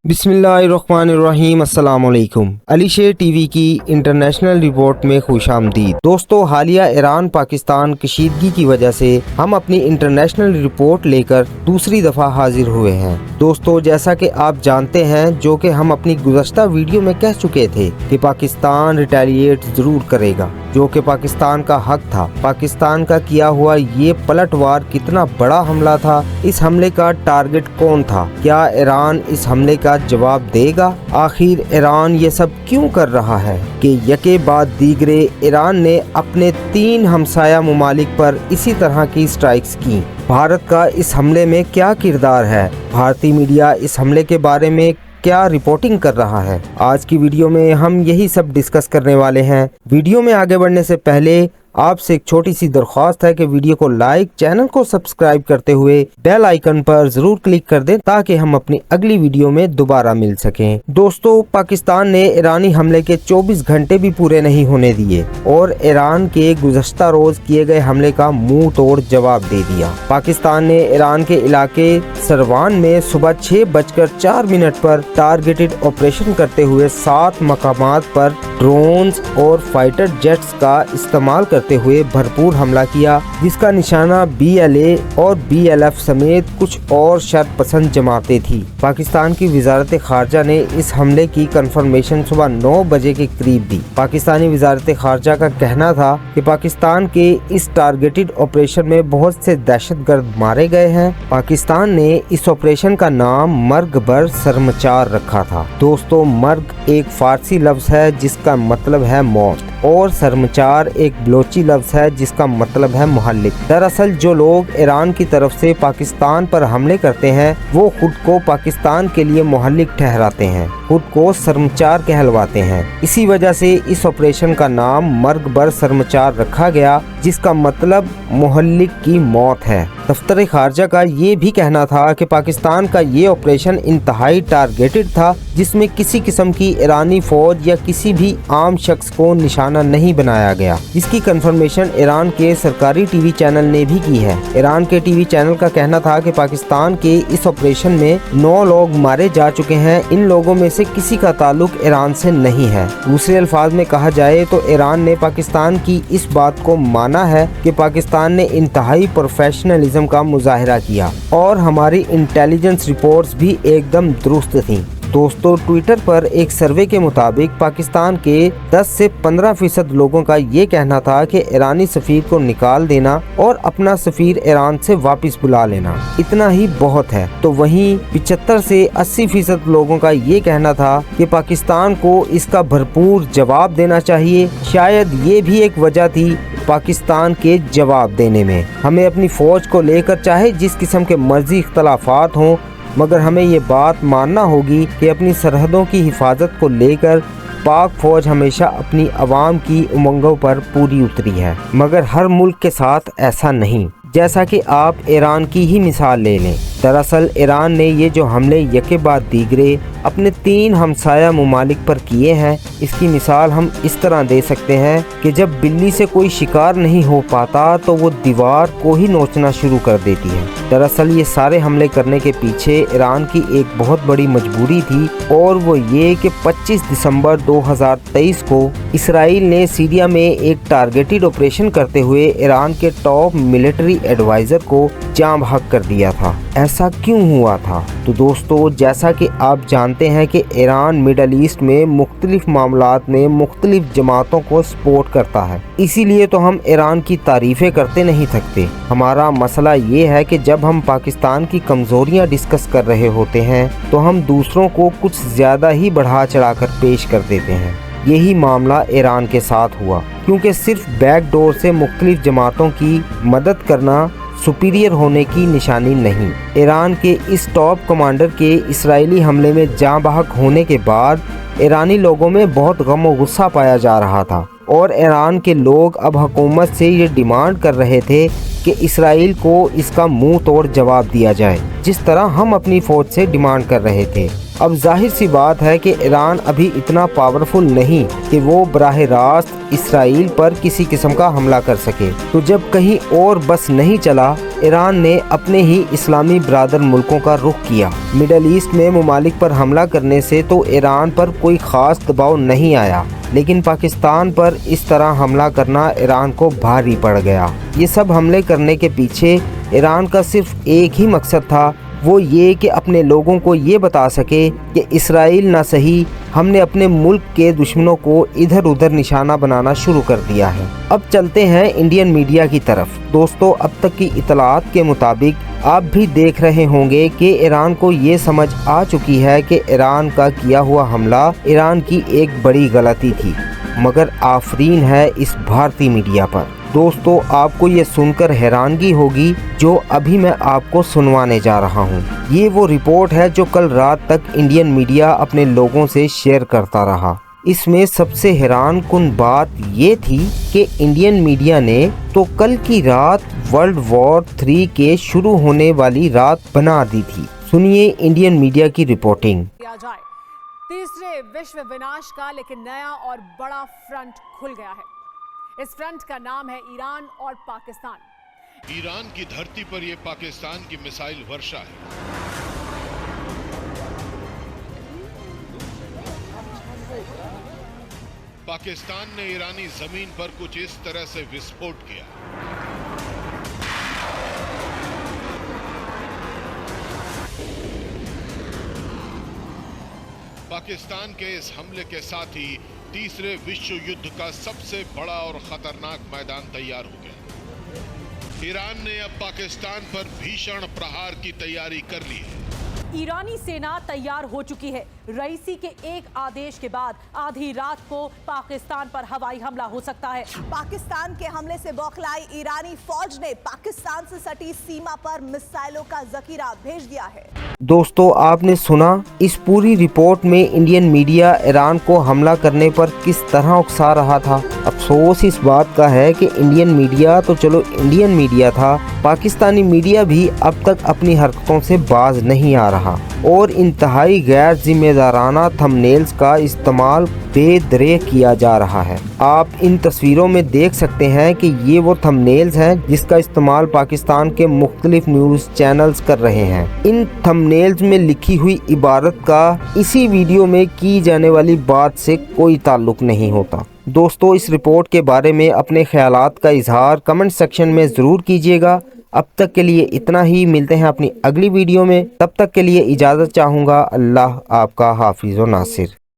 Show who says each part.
Speaker 1: बिस्मिल्लाहिर्रहमानिर्रहीम। अस्सलाम वालेकुम। अली शेर टीवी की इंटरनेशनल रिपोर्ट में खुशामदीद। दोस्तों, हालिया ईरान पाकिस्तान कशीदगी की वजह से हम अपनी इंटरनेशनल रिपोर्ट लेकर दूसरी दफ़ा हाजिर हुए हैं। दोस्तों, जैसा कि आप जानते हैं, जो कि हम अपनी गुज़श्ता वीडियो में कह चुके थे कि पाकिस्तान रिटेलिएट ज़रूर करेगा, जो कि पाकिस्तान का हक था। पाकिस्तान का किया हुआ ये पलटवार कितना बड़ा हमला था, इस हमले का टारगेट कौन था, क्या ईरान इस हमले का जवाब देगा? आखिर ईरान ये सब क्यों कर रहा है कि यके बाद दीगरे ईरान ने अपने 3 हमसाया मुमालिक पर इसी तरह की स्ट्राइक्स की। भारत का इस हमले में क्या किरदार है? भारतीय मीडिया इस हमले के बारे में क्या रिपोर्टिंग कर रहा है? आज की वीडियो में हम यही सब डिस्कस करने वाले हैं। वीडियो में आगे बढ़ने से पहले आपसे एक छोटी सी दरख्वास्त है कि वीडियो को लाइक, चैनल को सब्सक्राइब करते हुए बेल आइकन पर जरूर क्लिक कर दें ताकि हम अपनी अगली वीडियो में दोबारा मिल सकें। दोस्तों, पाकिस्तान ने ईरानी हमले के 24 घंटे भी पूरे नहीं होने दिए और ईरान के गुज़श्ता रोज किए गए हमले का मुंह तोड़ जवाब दे दिया। पाकिस्तान ने ईरान के इलाके सरवान में सुबह 6:04 पर टारगेटेड ऑपरेशन करते हुए 7 मकामात पर ड्रोन्स और फाइटर जेट्स का इस्तेमाल करते हुए भरपूर हमला किया, जिसका निशाना BLA और BLF समेत कुछ और शर्त पसंद जमातें थी। पाकिस्तान की वजारत खारजा ने इस हमले की कंफर्मेशन सुबह 9 बजे के करीब दी। पाकिस्तानी वजारत खारजा का कहना था कि पाकिस्तान के इस टारगेटेड ऑपरेशन में बहुत से दहशतगर्द मारे गए हैं। पाकिस्तान ने इस ऑपरेशन का नाम मर्ग बर सरमचार रखा था। दोस्तों, मर्ग एक फारसी लफ्ज है जिसका मतलब है मौत और सरमचार एक बलोची लफ्ज है जिसका मतलब है मुहल्लिक। दरअसल जो लोग ईरान की तरफ से पाकिस्तान पर हमले करते हैं वो खुद को पाकिस्तान के लिए मुहल्लिक ठहराते हैं, खुद को सरमचार कहलवाते हैं। इसी वजह से इस ऑपरेशन का नाम मर्ग बर सरमचार रखा गया, जिसका मतलब मुहल्लिक की मौत है। दफ्तर खारजा का ये भी कहना था कि पाकिस्तान का ये ऑपरेशन इंतहाई टारगेटेड था, जिसमें किसी किस्म की ईरानी फौज या किसी भी आम शख्स को निशाना नहीं बनाया गया, जिसकी कंफर्मेशन ईरान के सरकारी टीवी चैनल ने भी की है। ईरान के टीवी चैनल का कहना था कि पाकिस्तान के इस ऑपरेशन में 9 लोग मारे जा चुके हैं। इन लोगों में से किसी का ताल्लुक ईरान से नहीं है। दूसरे अल्फाज में कहा जाए तो ईरान ने पाकिस्तान की इस बात को माना है कि पाकिस्तान ने इंतहाई प्रोफेशनलिज्म का मुजाहिरा किया और हमारी इंटेलिजेंस रिपोर्ट्स भी एकदम दुरुस्त थीं। दोस्तों, ट्विटर पर एक सर्वे के मुताबिक पाकिस्तान के 10 से 15% लोगों का ये कहना था कि ईरानी सफीर को निकाल देना और अपना सफीर ईरान से वापस बुला लेना इतना ही बहुत है। तो वहीं 75 से 80% लोगों का ये कहना था कि पाकिस्तान को इसका भरपूर जवाब देना चाहिए। शायद ये भी एक वजह थी पाकिस्तान के जवाब देने में। हमें अपनी फौज को लेकर चाहे जिस किस्म के मर्जी इख्तलाफात हों, मगर हमें ये बात मानना होगी कि अपनी सरहदों की हिफाजत को लेकर पाक फौज हमेशा अपनी अवाम की उमंगों पर पूरी उतरी है। मगर हर मुल्क के साथ ऐसा नहीं। जैसा कि आप ईरान की ही मिसाल ले लें। दरअसल ईरान ने ये जो हमले यके बाद दीगरे अपने 3 हमसाया मुमालिक पर किए हैं, इसकी मिसाल हम इस तरह दे सकते हैं कि जब बिल्ली से कोई शिकार नहीं हो पाता तो वो दीवार को ही नोचना शुरू कर देती है। दरअसल ये सारे हमले करने के पीछे ईरान की एक बहुत बड़ी मजबूरी थी और वो ये कि 25 दिसंबर 2023 को इसराइल ने सीरिया में एक टारगेटेड ऑपरेशन करते हुए ईरान के टॉप मिलिट्री एडवाइजर को जाम बहक कर दिया था। ऐसा क्यों हुआ था? तो दोस्तों, जैसा कि आप जानते हैं कि ईरान मिडल ईस्ट में मुख्तलिफ मामलात में मुख्तलिफ जमातों को सपोर्ट करता है, इसीलिए तो हम ईरान की तारीफें करते नहीं थकते। हमारा मसला ये है कि जब हम पाकिस्तान की कमजोरियां डिस्कस कर रहे होते हैं तो हम दूसरों को कुछ ज्यादा ही बढ़ा चढ़ाकर पेश कर देते हैं। यही मामला ईरान के साथ हुआ, क्योंकि सिर्फ बैकडोर से मुख्तलिफ जमातों की मदद करना सुपीरियर होने की निशानी नहीं। ईरान के इस टॉप कमांडर के इसराइली हमले में जाँ बहक होने के बाद ईरानी लोगों में बहुत गम और गुस्सा पाया जा रहा था और ईरान के लोग अब हुकूमत से ये डिमांड कर रहे थे कि इसराइल को इसका मुंह तोड़ जवाब दिया जाए, जिस तरह हम अपनी फौज से डिमांड कर रहे थे। اب ظاہر سی بات ہے کہ ایران ابھی اتنا پاورفل نہیں کہ وہ براہ راست اسرائیل پر کسی قسم کا حملہ کر سکے، تو جب کہیں اور بس نہیں چلا، ایران نے اپنے ہی اسلامی برادر ملکوں کا رخ کیا۔ مڈل ایسٹ میں ممالک پر حملہ کرنے سے تو ایران پر کوئی خاص دباؤ نہیں آیا، لیکن پاکستان پر اس طرح حملہ کرنا ایران کو بھاری پڑ گیا۔ یہ سب حملے کرنے کے پیچھے ایران کا صرف ایک ہی مقصد تھا، وہ یہ کہ اپنے لوگوں کو یہ بتا سکے کہ اسرائیل نہ صحیح، ہم نے اپنے ملک کے دشمنوں کو ادھر ادھر نشانہ بنانا شروع کر دیا ہے۔ اب چلتے ہیں انڈین میڈیا کی طرف۔ دوستو، اب تک کی اطلاعات کے مطابق آپ بھی دیکھ رہے ہوں گے کہ ایران کو یہ سمجھ آ چکی ہے کہ ایران کا کیا ہوا حملہ ایران کی ایک بڑی غلطی تھی، مگر آفرین ہے اس بھارتی میڈیا پر۔ دوستو، آپ کو یہ سن کر حیرانگی ہوگی جو ابھی میں آپ کو سنوانے جا رہا ہوں۔ یہ وہ رپورٹ ہے جو کل رات تک انڈین میڈیا اپنے لوگوں سے شیئر کرتا رہا۔ اس میں سب سے حیران کن بات یہ تھی کہ انڈین میڈیا نے تو کل کی رات ورلڈ وار 3 کے شروع ہونے والی رات بنا دی تھی۔ سنیے انڈین میڈیا کی رپورٹنگ۔
Speaker 2: تیسرے وشو وناش کا لیکن نیا اور بڑا فرنٹ کھل گیا ہے۔ اس فرنٹ کا نام ہے ایران اور پاکستان۔
Speaker 3: ایران کی دھرتی پر یہ پاکستان کی میسائل ورشا ہے۔ پاکستان نے ایرانی زمین پر کچھ اس طرح سے وسفوٹ کیا۔ پاکستان کے اس حملے کے ساتھ ہی تیسرے وشو یدھ کا سب سے بڑا اور خطرناک میدان تیار ہو گیا۔ ایران نے اب پاکستان پر بھیشن پرہار کی تیاری کر لی ہے۔
Speaker 2: ایرانی سینا تیار ہو چکی ہے۔ رئیسی کے ایک آدیش کے بعد آدھی رات کو پاکستان پر ہوائی حملہ ہو سکتا ہے۔
Speaker 4: پاکستان کے حملے سے بوکھلائی ایرانی فوج نے پاکستان سے سٹی سیما پر میسائلوں کا ذخیرہ بھیج دیا ہے۔
Speaker 1: دوستو، آپ نے سنا اس پوری رپورٹ میں انڈین میڈیا ایران کو حملہ کرنے پر کس طرح اکسا رہا تھا۔ افسوس اس بات کا ہے کہ انڈین میڈیا تو چلو انڈین میڈیا تھا، پاکستانی میڈیا بھی اب تک اپنی حرکتوں سے باز نہیں آ رہا اور انتہائی غیر ذمہ دارانہ تھمبنیلز کا استعمال بے دریغ کیا جا رہا ہے۔ آپ ان تصویروں میں دیکھ سکتے ہیں کہ یہ وہ تھمبنیلز ہیں جس کا استعمال پاکستان کے مختلف نیوز چینلز کر رہے ہیں۔ ان تھمبنیلز میں لکھی ہوئی عبارت کا اسی ویڈیو میں کی جانے والی بات سے کوئی تعلق نہیں ہوتا۔ دوستو، اس رپورٹ کے بارے میں اپنے خیالات کا اظہار کمنٹ سیکشن میں ضرور کیجیے گا۔ اب تک کے لیے اتنا ہی، ملتے ہیں اپنی اگلی ویڈیو میں، تب تک کے لیے اجازت چاہوں گا۔ اللہ آپ کا حافظ و ناصر۔